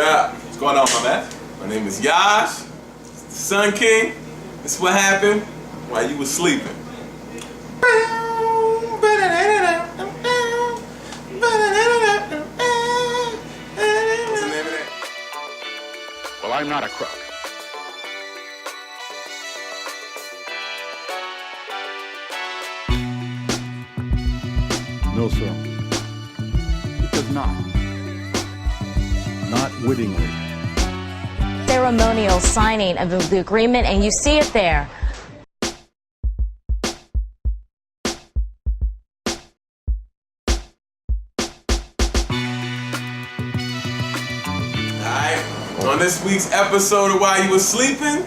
Yeah, what's going on, my man? My name is Yash, the Sun King. This is what happened while you was sleeping. What's the name of that? Well, I'm not a crook. No, sir. It does not. Not wittingly. Ceremonial signing of the agreement, and you see it there. Alright, on this week's episode of While You Was Sleeping,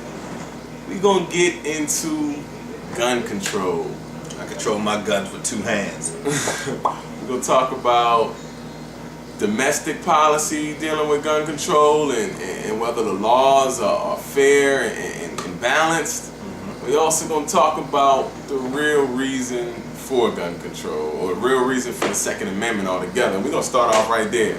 we gonna get into gun control. I control my guns with two hands. We're gonna talk about domestic policy dealing with gun control and whether the laws are fair and balanced. We're also gonna talk about the real reason for gun control, or the real reason for the Second Amendment altogether. We're gonna start off right there.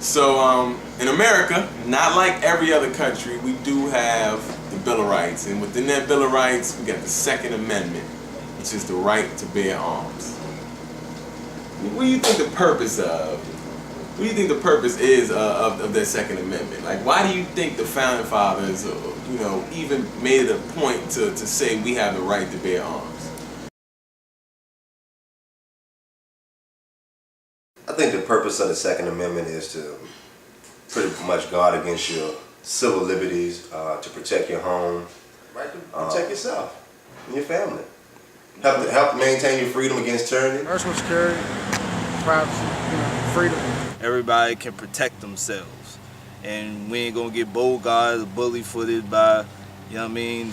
So in America, not like every other country, we do have the Bill of Rights, and within that Bill of Rights, we got the Second Amendment, which is the right to bear arms. What do you think the purpose of? What do you think the purpose is of that Second Amendment? Like, why do you think the Founding Fathers, even made it a point to say we have the right to bear arms? I think the purpose of the Second Amendment is to pretty much guard against your civil liberties, to protect your home, right, to protect yourself and your family. Help maintain your freedom against tyranny. Personal security, privacy, freedom. Everybody can protect themselves, and we ain't gonna get bold guys or bully footed by, the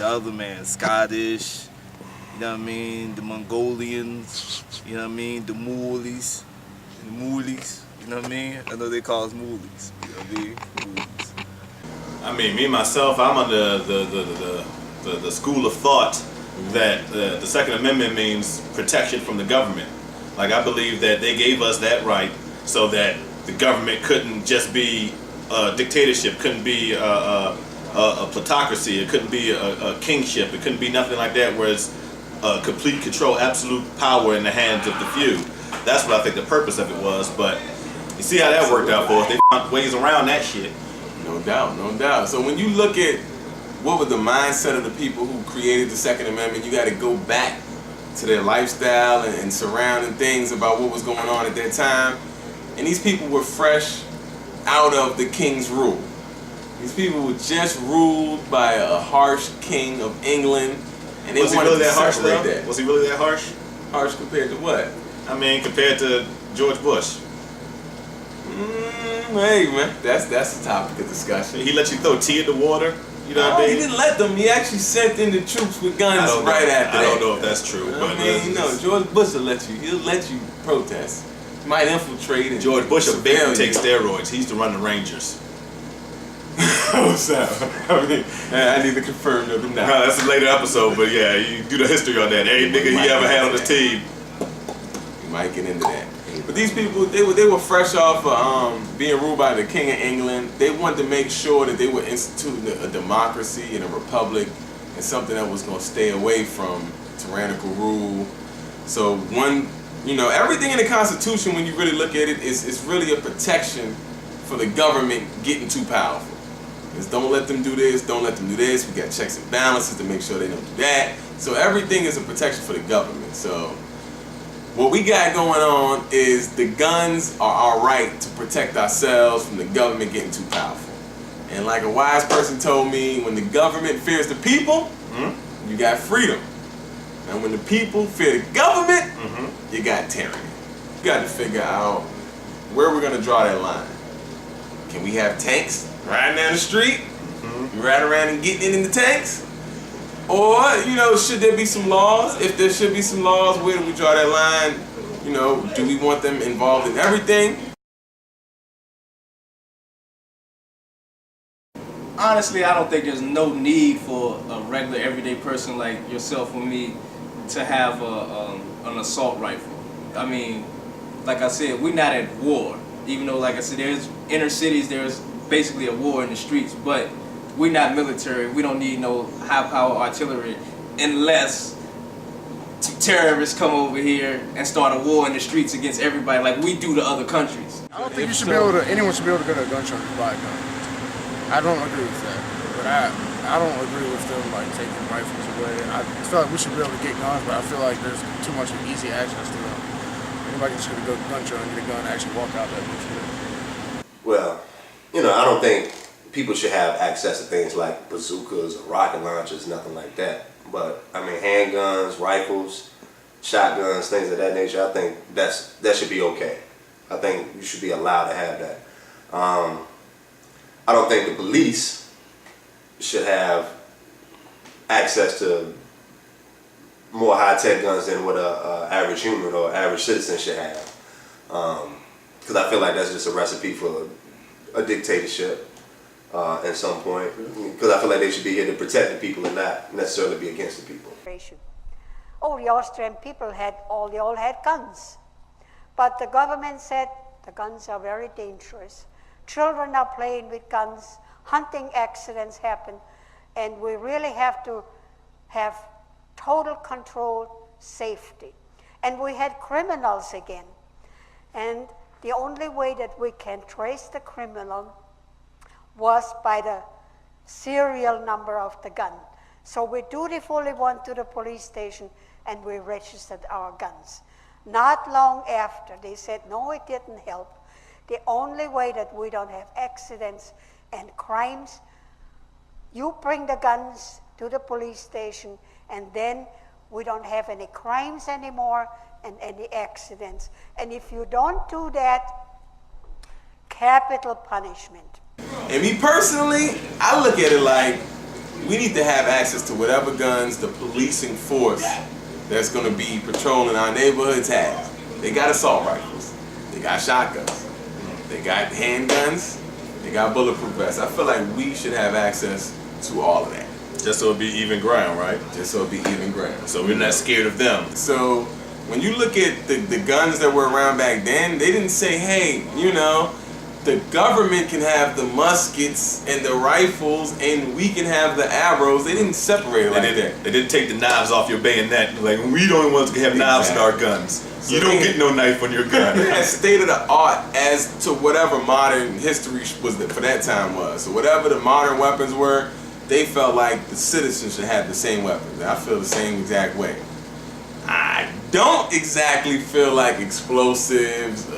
other man, Scottish, the Mongolians, the Moolies, I know they call us Moolies, Moolies. I mean, me myself, I'm under the school of thought that the Second Amendment means protection from the government. Like, I believe that they gave us that right so that the government couldn't just be a dictatorship, couldn't be a plutocracy, it couldn't be a kingship, it couldn't be nothing like that where it's complete control, absolute power in the hands of the few. That's what I think the purpose of it was, but you see how that worked out for us. They found ways around that shit. No doubt, no doubt. So when you look at what was the mindset of the people who created the Second Amendment, you got to go back to their lifestyle and surrounding things about what was going on at that time. And these people were fresh out of the king's rule. These people were just ruled by a harsh king of England, and they wanted to separate that. Was he really that harsh? Harsh compared to what? I mean, compared to George Bush. Hey man, that's a topic of discussion. He let you throw tea in the water. You know what I mean? He didn't let them. He actually sent in the troops with guns right after that. I don't know if that's true. But George Bush will let you. He'll let you protest. He might infiltrate. And George Bush will take steroids. He used to run the Rangers. I need to confirm that. No, that's a later episode, but yeah, you do the history on that. Every nigga he ever had on his team. You might get into that. But these people, they were fresh off being ruled by the King of England. They wanted to make sure that they were instituting a democracy and a republic, and something that was going to stay away from tyrannical rule. So everything in the Constitution, when you really look at it, is really a protection for the government getting too powerful. It's don't let them do this, don't let them do this. We got checks and balances to make sure they don't do that. So everything is a protection for the government. So what we got going on is the guns are our right to protect ourselves from the government getting too powerful. And like a wise person told me, when the government fears the people, you got freedom. And when the people fear the government, you got tyranny. You got to figure out where we're going to draw that line. Can we have tanks riding down the street? You ride around and getting in the tanks? Or, should there be some laws? If there should be some laws, where do we draw that line? Do we want them involved in everything? Honestly, I don't think there's no need for a regular, everyday person like yourself or me to have an assault rifle. I mean, like I said, we're not at war. Even though, like I said, there's inner cities, there's basically a war in the streets. But we're not military. We don't need no high-power artillery unless terrorists come over here and start a war in the streets against everybody like we do to other countries. I don't think anyone should be able to go to a gun show and buy a gun. I don't agree with that. But I don't agree with them like taking rifles away. I feel like we should be able to get guns, but I feel like there's too much easy access to them. Anybody can just go to a gun show and get a gun and actually walk out that much. Well, I don't think people should have access to things like bazookas or rocket launchers, nothing like that. But I mean, handguns, rifles, shotguns, things of that nature, I think that should be okay. I think you should be allowed to have that. I don't think the police should have access to more high-tech guns than what a average human or average citizen should have. Because I feel like that's just a recipe for a dictatorship at some point. Because I feel like they should be here to protect the people and not necessarily be against the people. Oh, the Austrian people they all had guns. But the government said the guns are very dangerous. Children are playing with guns, hunting accidents happen, and we really have to have total control, safety. And we had criminals again. And the only way that we can trace the criminal was by the serial number of the gun. So we dutifully went to the police station and we registered our guns. Not long after, they said, no, it didn't help. The only way that we don't have accidents and crimes, you bring the guns to the police station and then we don't have any crimes anymore and any accidents. And if you don't do that, capital punishment. And me personally, I look at it like we need to have access to whatever guns the policing force that's going to be patrolling our neighborhoods has. They got assault rifles, they got shotguns, they got handguns, they got bulletproof vests. I feel like we should have access to all of that. Just so it'd be even ground, right? Just so it'd be even ground. So we're not scared of them. So when you look at the guns that were around back then, they didn't say, hey, the government can have the muskets and the rifles and we can have the arrows. They didn't separate it like that. They didn't take the knives off your bayonet. Like, we don't want to have knives in our guns. So you don't get no knife on your gun. As state of the art as to whatever modern history was for that time was. So whatever the modern weapons were, they felt like the citizens should have the same weapons. I feel the same exact way. I don't exactly feel like explosives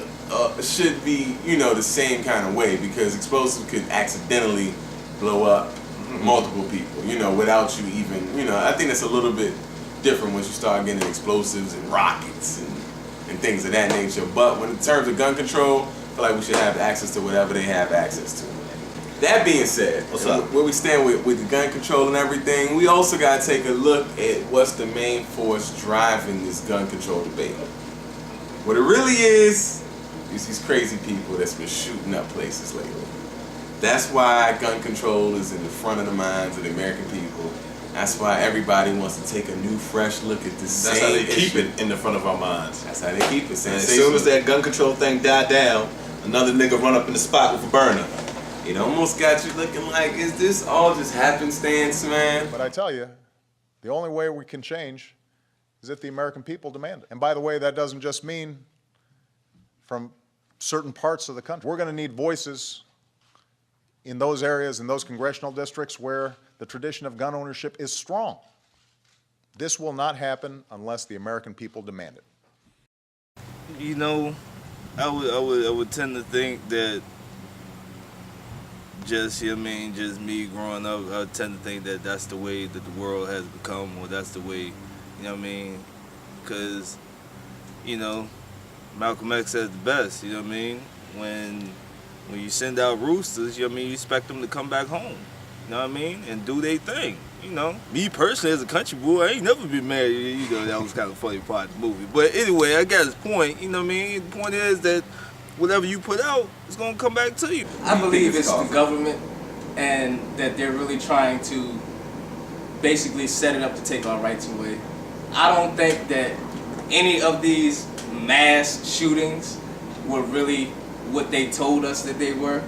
should be, the same kind of way, because explosives could accidentally blow up multiple people, without you even, I think it's a little bit different once you start getting explosives and rockets and things of that nature. But when in terms of gun control, I feel like we should have access to whatever they have access to. That being said, where we stand with the gun control and everything, we also got to take a look at what's the main force driving this gun control debate. What it really is these crazy people that's been shooting up places lately. That's why gun control is in the front of the minds of the American people. That's why everybody wants to take a new, fresh look at this same issue. That's how they keep it in the front of our minds. That's how they keep it. And as soon as that gun control thing died down, another nigga run up in the spot with a burner. It almost got you looking like, is this all just happenstance, man? But I tell you, the only way we can change is if the American people demand it. And by the way, that doesn't just mean from certain parts of the country. We're going to need voices in those areas, in those congressional districts where the tradition of gun ownership is strong. This will not happen unless the American people demand it. I would tend to think that just me growing up, I would tend to think that that's the way that the world has become, or that's the way, because, Malcolm X said the best, when you send out roosters, you expect them to come back home, and do their thing, Me personally, as a country boy, I ain't never been married, that was kind of a funny part of the movie. But anyway, I got his point, The point is that whatever you put out, it's going to come back to you. I believe it's the government, and that they're really trying to basically set it up to take our rights away. I don't think that any of these mass shootings were really what they told us that they were.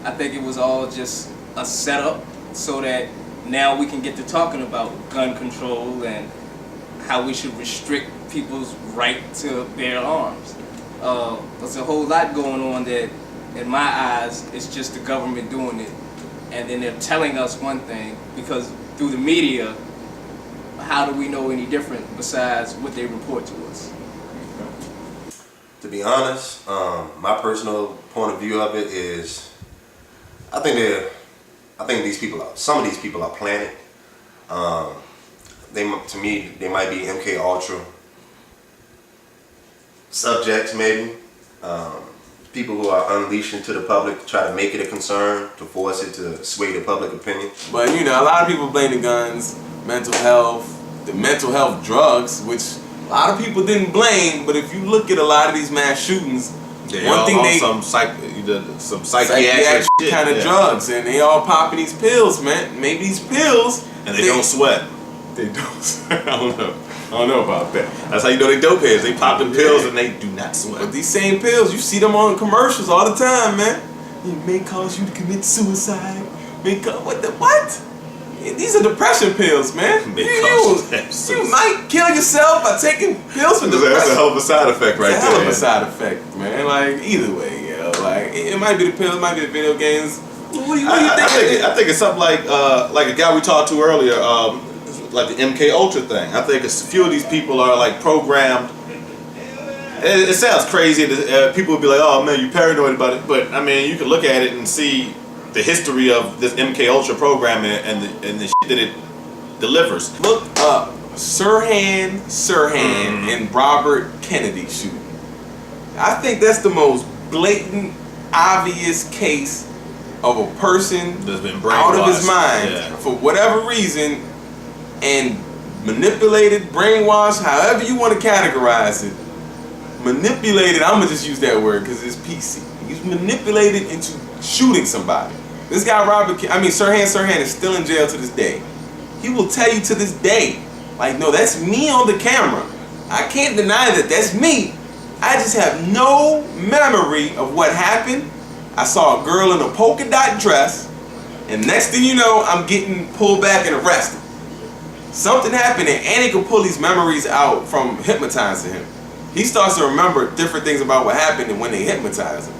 I think it was all just a setup so that now we can get to talking about gun control and how we should restrict people's right to bear arms. There's a whole lot going on that, in my eyes, it's just the government doing it. And then they're telling us one thing, because through the media, how do we know any different besides what they report to us? To be honest, my personal point of view of it is, I think some of these people are planted. To me, they might be MK Ultra subjects, maybe. People who are unleashing to the public, try to make it a concern, to force it to sway the public opinion. But you know, a lot of people blame the guns, mental health, the mental health drugs, which a lot of people didn't blame. But if you look at a lot of these mass shootings, one thing they some psychiatric shit, kind of drugs, and they all popping these pills, man. Maybe these pills, and they don't sweat. They don't. I don't know about that. That's how you know they dope heads. They pop them pills and they do not sweat. But these same pills, you see them on commercials all the time, man. It may cause you to commit suicide. What? These are depression pills, man. You might kill yourself by taking pills for depression. That's a hell of a side effect right there. It's a hell of a side effect, man. Like, either way, like, it might be the pills, it might be the video games. What do you think? I think it's something like a guy we talked to earlier, like the MK Ultra thing. I think a few of these people are like programmed. It sounds crazy. People would be like, "Oh man, you paranoid about it," but I mean, you can look at it and see the history of this MK Ultra program and the shit that it delivers. Look up Sirhan and Robert Kennedy shooting. I think that's the most blatant, obvious case of a person that's been out of his mind for whatever reason and manipulated, brainwashed, however you want to categorize it. Manipulated, I'm gonna just use that word because it's PC. He's manipulated into shooting somebody. This guy Sirhan is still in jail to this day. He will tell you to this day, like, no, that's me on the camera. I can't deny that that's me. I just have no memory of what happened. I saw a girl in a polka dot dress, and next thing you know, I'm getting pulled back and arrested. Something happened, and Annie could pull these memories out from hypnotizing him. He starts to remember different things about what happened and when they hypnotized him.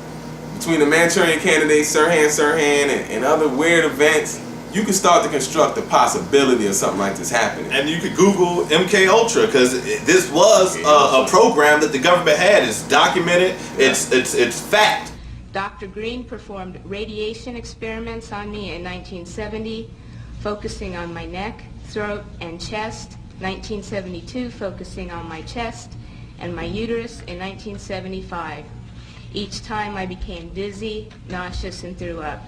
Between the Manchurian Candidate, Sirhan, and other weird events, you can start to construct the possibility of something like this happening. And you could Google MK Ultra because this was a program that the government had. It's documented. It's fact. Dr. Green performed radiation experiments on me in 1970, focusing on my neck, throat, and chest. 1972, focusing on my chest and my uterus in 1975. Each time I became dizzy, nauseous, and threw up.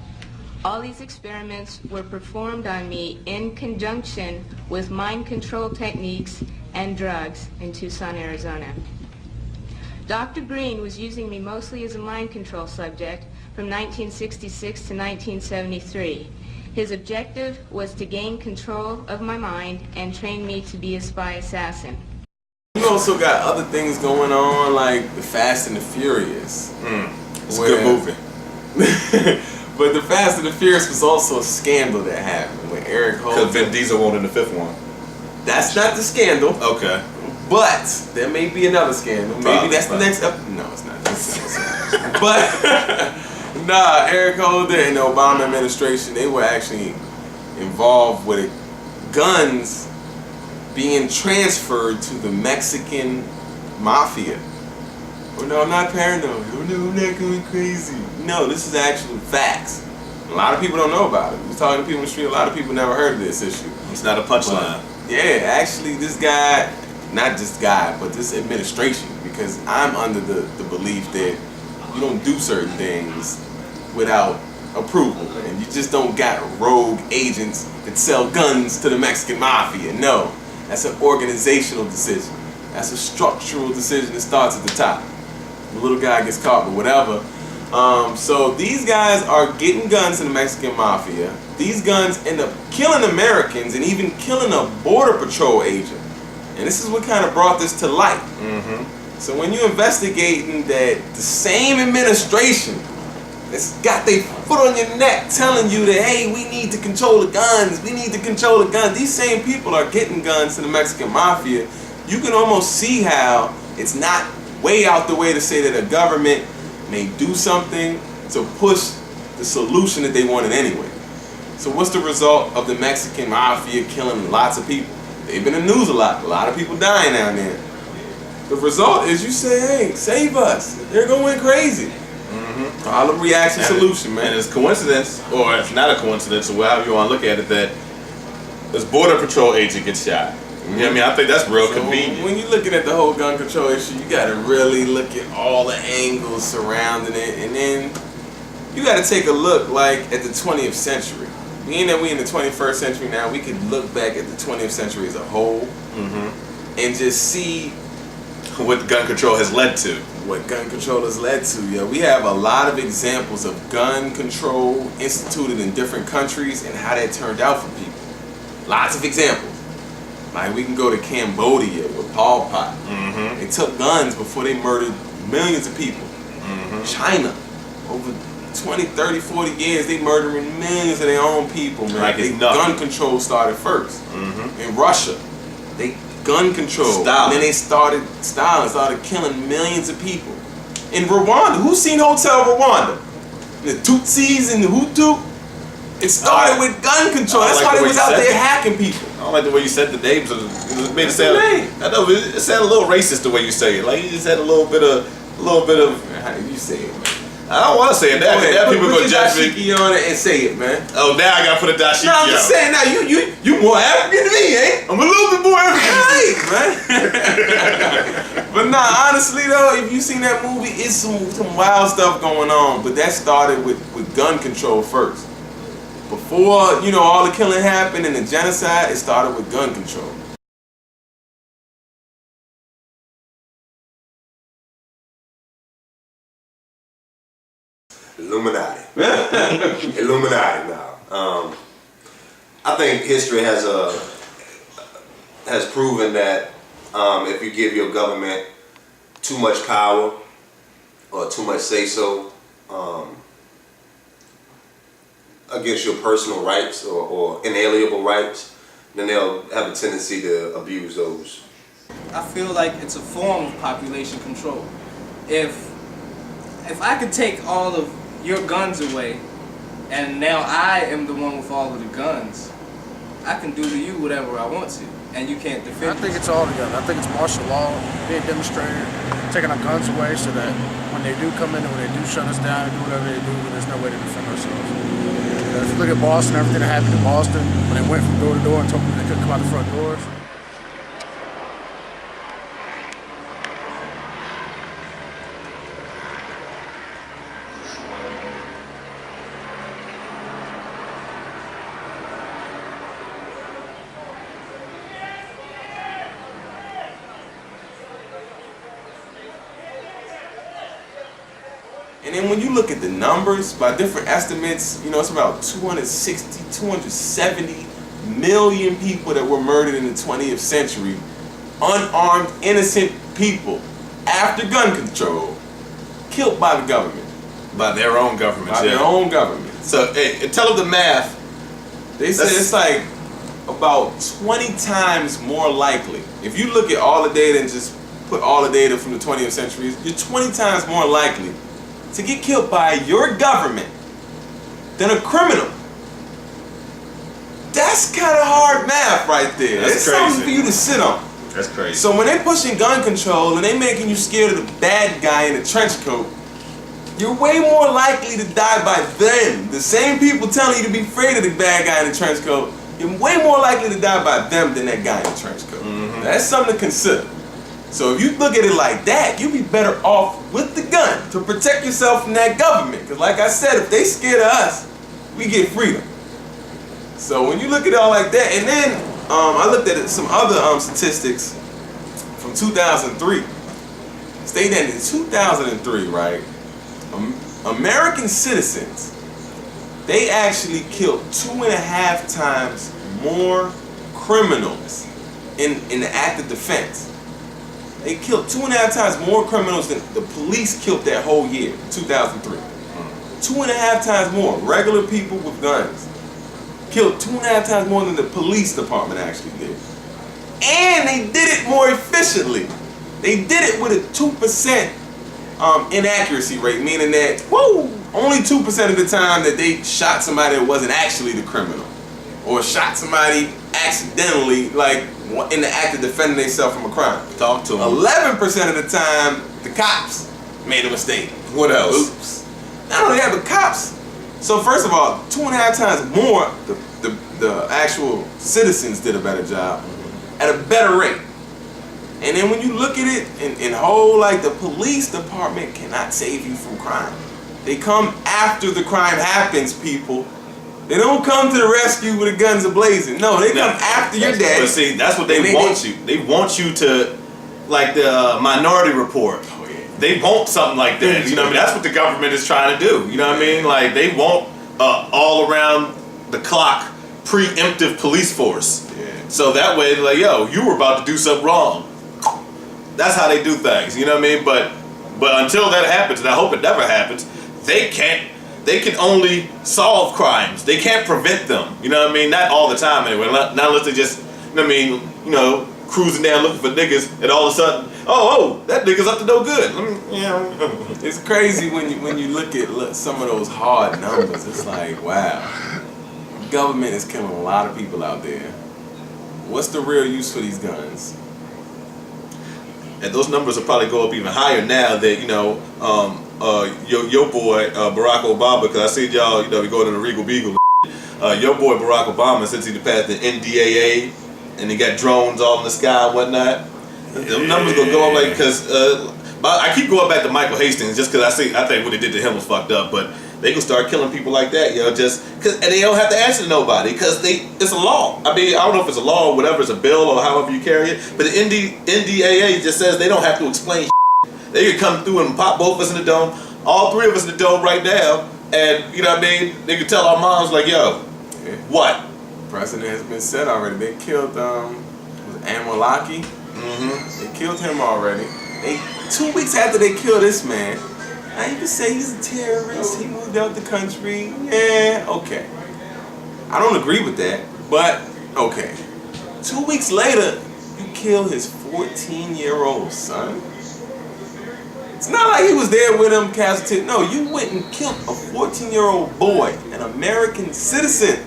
All these experiments were performed on me in conjunction with mind control techniques and drugs in Tucson, Arizona. Dr. Green was using me mostly as a mind control subject from 1966 to 1973. His objective was to gain control of my mind and train me to be a spy assassin. You also got other things going on, like the Fast and the Furious. It's a good movie. But the Fast and the Furious was also a scandal that happened with Eric Holder. Because Vin Diesel won in the fifth one. That's not the scandal. Okay. But there may be another scandal. Maybe that's the next episode. No, it's not. But nah, Eric Holder and the Obama administration, they were actually involved with guns being transferred to the Mexican mafia. Oh no, I'm not paranoid. Oh no, I'm not going crazy. No, this is actual facts. A lot of people don't know about it. We're talking to people in the street, a lot of people never heard of this issue. It's not a punchline. Yeah, actually this guy, not just guy, but this administration, because I'm under the belief that you don't do certain things without approval, and you just don't got rogue agents that sell guns to the Mexican mafia. No, that's an organizational decision. That's a structural decision that starts at the top. The little guy gets caught, but whatever. So these guys are getting guns to the Mexican mafia. These guns end up killing Americans and even killing a border patrol agent. And this is what kind of brought this to light. So when you're investigating that the same administration that's got their foot on your neck telling you that, hey, we need to control the guns, we need to control the guns. These same people are getting guns to the Mexican mafia. You can almost see how it's not way out the way to say that a government may do something to push the solution that they wanted anyway. So what's the result of the Mexican mafia killing lots of people? They've been in the news a lot of people dying down there. The result is you say, hey, save us. They're going crazy. All of reaction solution, man. And it's coincidence, or it's not a coincidence, or however you want to look at it, that this border patrol agent gets shot. You know what I mean? I think that's real convenient. When you're looking at the whole gun control issue, you got to really look at all the angles surrounding it, and then you got to take a look like at the 20th century. Being that we in the 21st century now, we could look back at the 20th century as a whole and just see what gun control has led to. What gun control has led to, yo. We have a lot of examples of gun control instituted in different countries and how that turned out for people. Lots of examples. Like we can go to Cambodia with Pol Pot. They took guns before they murdered millions of people. China, over 20, 30, 40 years, they murdering millions of their own people, man. Like it's gun control started first. In Russia, they gun control. And then they started killing millions of people. In Rwanda, who's seen Hotel Rwanda? The Tutsis and the Hutu? It started with gun control. That's why they was out there hacking people. I don't like the way you said the names. It made it sound. I know it sounded a little racist the way you say it. Like you just had a little bit of. How do you say it, man? I don't want to say it. Now people put go judge me. dashiki on it and say it, man. Oh, now I gotta put a dashiki on. No, I'm just saying now. You more African than me, eh? I'm a little bit more African than man. But nah, honestly though, if you seen that movie, it's some wild stuff going on. But that started with gun control first. Before all the killing happened and the genocide, it started with gun control. Illuminati. Illuminati now. I think history has proven that if you give your government too much power or too much say-so against your personal rights or inalienable rights, then they'll have a tendency to abuse those. I feel like it's a form of population control. If I could take all of your guns away, and now I am the one with all of the guns, I can do to you whatever I want to, and you can't defend. I think it's all together. I think it's martial law being demonstrated, taking our guns away so that when they do come in and when they do shut us down and do whatever they do, there's no way to defend ourselves. If you look at Boston, everything that happened in Boston, when they went from door to door and told people they couldn't come out the front doors. And then when you look at the numbers, by different estimates, it's about 260, 270 million people that were murdered in the 20th century. Unarmed, innocent people, after gun control, killed by the government. By their own government, By their own government. So, hey, tell them the math. They said it's like about 20 times more likely. If you look at all the data and just put all the data from the 20th century, you're 20 times more likely to get killed by your government than a criminal. That's kind of hard math right there. That's It's crazy. something for you to sit on. That's crazy. So when they pushing gun control and they making you scared of the bad guy in the trench coat, you're way more likely to die by them. The same people telling you to be afraid of the bad guy in the trench coat, you're way more likely to die by them than that guy in the trench coat. That's something to consider. So if you look at it like that, you'd be better off with the gun to protect yourself from that government. Because like I said, if they scared of us, we get freedom. So when you look at it all like that, and then I looked at some other statistics from 2003. Stating that in 2003, right, American citizens, they actually killed 2.5 times more criminals in the act of defense. They killed 2.5 times more criminals than the police killed that whole year, 2003. 2.5 times more. Regular people with guns killed 2.5 times more than the police department actually did. And they did it more efficiently. They did it with a 2% inaccuracy rate, meaning that only 2% of the time that they shot somebody that wasn't actually the criminal, or shot somebody accidentally, like in the act of defending themselves from a crime. Talk to them. 11% of the time, the cops made a mistake. What else? Oops. Not only that, but cops. So first of all, 2.5 times more, the actual citizens did a better job at a better rate. And then when you look at it in whole, like the police department cannot save you from crime. They come after the crime happens, people. They don't come to the rescue with the guns ablazing. No, they come after your dad. But see, that's what they want you. They want you to, like the Minority Report. Oh, yeah. They want something like that. You know what I mean? That's what the government is trying to do. You know what I mean? Like they want all around the clock preemptive police force. Yeah. So that way, like, yo, you were about to do something wrong. That's how they do things. You know what I mean? But until that happens, and I hope it never happens, they can only solve crimes. They can't prevent them. You know what I mean? Not all the time anyway. Not unless they just, you know what I mean, cruising down looking for niggas, and all of a sudden, oh, that nigga's up to no good. It's crazy when you look at some of those hard numbers. It's like, wow, government is killing a lot of people out there. What's the real use for these guns? And those numbers will probably go up even higher now that, your boy, Barack Obama, because I see y'all, we go to the Regal Beagle. Your boy, Barack Obama, since he passed the NDAA, and he got drones all in the sky and whatnot, the numbers gonna go up, like, because I keep going back to Michael Hastings just because I think what they did to him was fucked up, but they can start killing people like that, just because, and they don't have to answer to nobody because it's a law. I mean, I don't know if it's a law or whatever, it's a bill or however you carry it, but the NDAA just says they don't have to explain shit. They can come through and pop both of us in the dome, all three of us in the dome right now, and you know what I mean? They can tell our moms like, yo, what? Precedent has been set already. They killed Amwalaki. They killed him already. 2 weeks after they killed this man, now you can say he's a terrorist, he moved out the country. Yeah, okay. I don't agree with that, but okay. 2 weeks later, you kill his 14-year-old son? It's not like he was there with him, casualty. No, you went and killed a 14-year-old boy, an American citizen,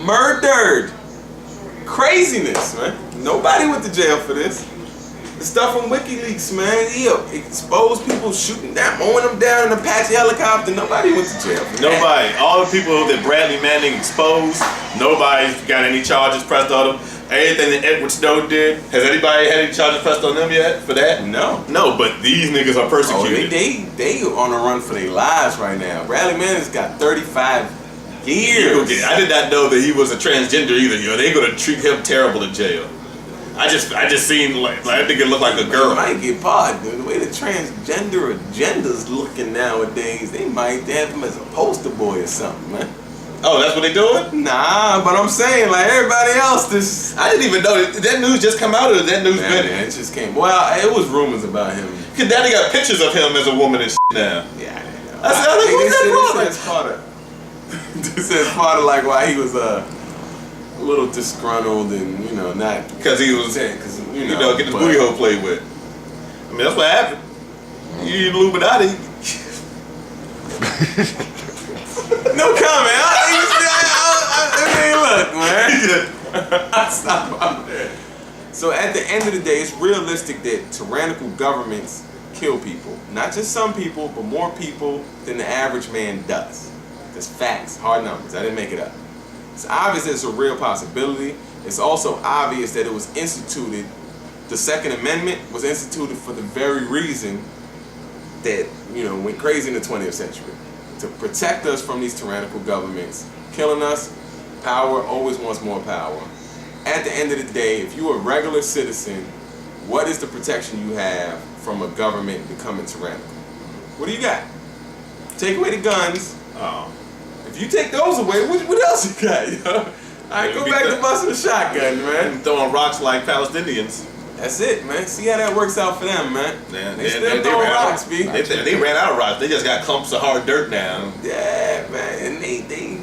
murdered. Craziness, man. Nobody went to jail for this. The stuff from WikiLeaks, man, he exposed people shooting down, mowing them down in an Apache helicopter. Nobody went to jail for that. Nobody. All the people that Bradley Manning exposed, nobody's got any charges pressed on them. Anything that Edward Snowden did, has anybody had any charges pressed on them yet for that? No. No, but these niggas are persecuted. Oh, they on the run for their lives right now. Bradley Manning's got 35 years. I did not know that he was a transgender either. They're gonna treat him terrible in jail. I just seen like I think it looked like a girl. They might get pardoned. The way the transgender agenda's looking nowadays, they might have him as a poster boy or something, man. Oh, that's what they doing? Nah, but I'm saying like everybody else, this. I didn't even know that news just come out, or that news been? Yeah, it just came. Well, it was rumors about him. Cause daddy got pictures of him as a woman and shit now. Yeah, I didn't know. I said, what's that wrong? This says part of like why he was a little disgruntled and not because he was get the booty hole played with. I mean that's what happened. You Illuminati. No comment. I mean, look, man. Stop out there. So at the end of the day, it's realistic that tyrannical governments kill people. Not just some people, but more people than the average man does. That's facts, hard numbers. I didn't make it up. It's obvious that it's a real possibility. It's also obvious that it was instituted, the Second Amendment was instituted for the very reason that, went crazy in the 20th century. To protect us from these tyrannical governments killing us. Power always wants more power. At the end of the day, if you're a regular citizen, what is the protection you have from a government becoming tyrannical? What do you got? Take away the guns. If you take those away, what else you got? All right, go back to busting a shotgun, man. Throwing rocks like Palestinians. That's it, man. See how that works out for them, man. Yeah, they still throwing rocks, B. They ran out of rocks. They just got clumps of hard dirt now. Yeah, man. And they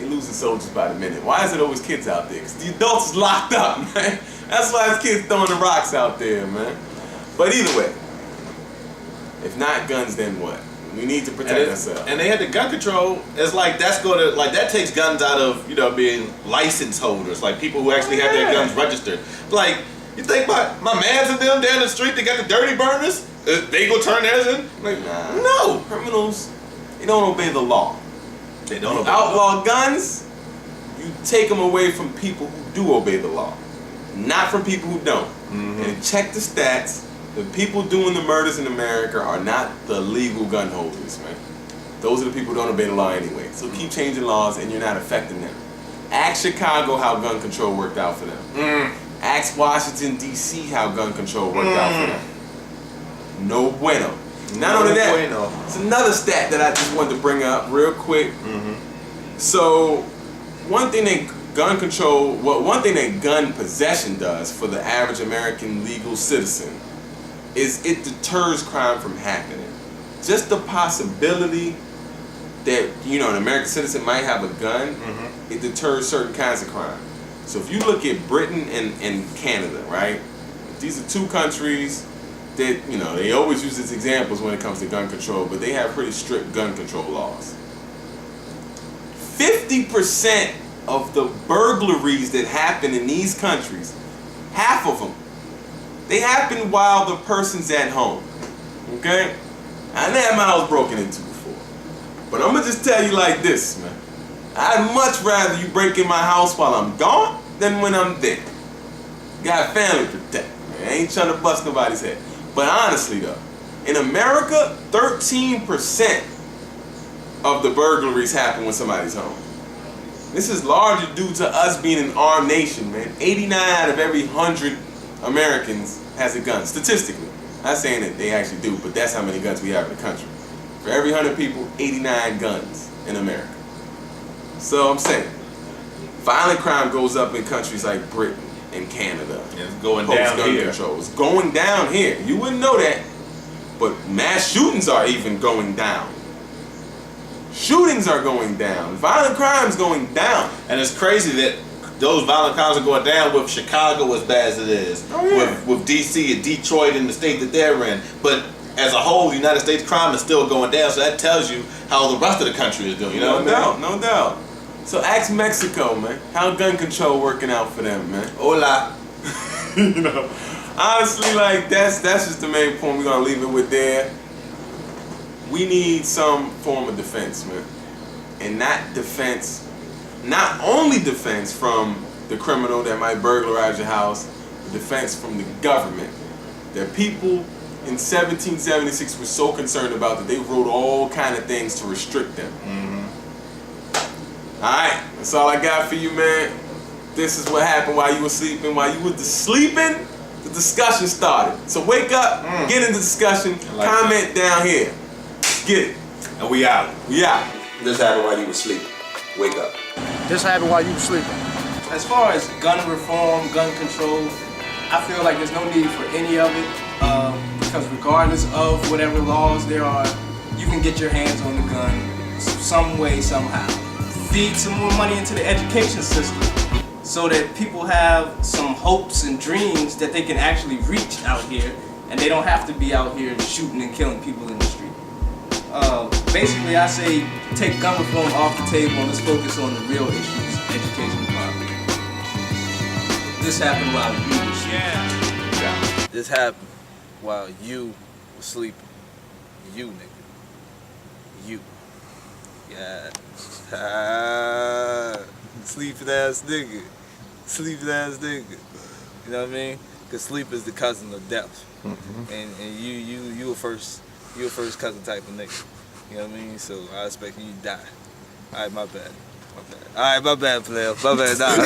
losing soldiers by the minute. Why is it always kids out there? Because the adults is locked up, man. That's why it's kids throwing the rocks out there, man. But either way, if not guns, then what? We need to protect ourselves. And they had the gun control. It's like that takes guns out of being license holders, like people who actually have their guns registered. Like you think my mans and them down the street, they got the dirty burners. They go turn theirs in? Like no, criminals. They don't obey the law. They don't obey outlaw guns. You take them away from people who do obey the law, not from people who don't. And check the stats. The people doing the murders in America are not the legal gun holders, man. Those are the people who don't obey the law anyway. So keep changing laws and you're not affecting them. Ask Chicago how gun control worked out for them. Ask Washington, D.C. how gun control worked out for them. No bueno. Not only that, it's another stat that I just wanted to bring up real quick. So one thing that gun possession does for the average American legal citizen is it deters crime from happening. Just the possibility that an American citizen might have a gun, it deters certain kinds of crime. So if you look at Britain and Canada, right? These are two countries that they always use as examples when it comes to gun control, but they have pretty strict gun control laws. 50% of the burglaries that happen in these countries, half of them, they happen while the person's at home. Okay? I never had my house broken into before. But I'm going to just tell you like this, man. I'd much rather you break in my house while I'm gone than when I'm there. Got family to protect. I ain't trying to bust nobody's head. But honestly though, in America, 13% of the burglaries happen when somebody's home. This is largely due to us being an armed nation, man. 89 out of every 100 Americans has a gun, statistically. Not saying that they actually do, but that's how many guns we have in the country. For every 100 people, 89 guns in America. So I'm saying, violent crime goes up in countries like Britain and Canada. It's going down here. Control. It's going down here. You wouldn't know that, but mass shootings are even going down. Shootings are going down. Violent crime's going down. And it's crazy that those violent crimes are going down with Chicago as bad as it is. With D.C. and Detroit and the state that they're in. But as a whole, the United States crime is still going down, so that tells you how the rest of the country is doing. No doubt. So ask Mexico, man. How gun control working out for them, man? Hola. Honestly, like that's just the main point we're gonna leave it with there. We need some form of defense, man. And not only defense from the criminal that might burglarize your house, but defense from the government. That people in 1776 were so concerned about that they wrote all kind of things to restrict them. Alright, that's all I got for you, man. This is what happened while you were sleeping. While you were sleeping, the discussion started. So wake up, get in the discussion, comment down here. Get it. And we out. We out. This happened while you were sleeping. Wake up. This happened while you were sleeping. As far as gun reform, gun control, I feel like there's no need for any of it because regardless of whatever laws there are, you can get your hands on the gun some way, somehow. Feed some more money into the education system so that people have some hopes and dreams that they can actually reach out here and they don't have to be out here shooting and killing people in the street. Basically, I say take gun reform off the table and let's focus on the real issues, education and poverty. This happened while you were sleeping. This happened while you were sleeping. You, nigga. You. Yeah. Sleeping ass nigga. Sleeping ass nigga. You know what I mean? Because sleep is the cousin of death. And you a first cousin type of nigga. You know what I mean? So I expect you to die. Alright, my bad. Alright, my bad, player. My bad, nah.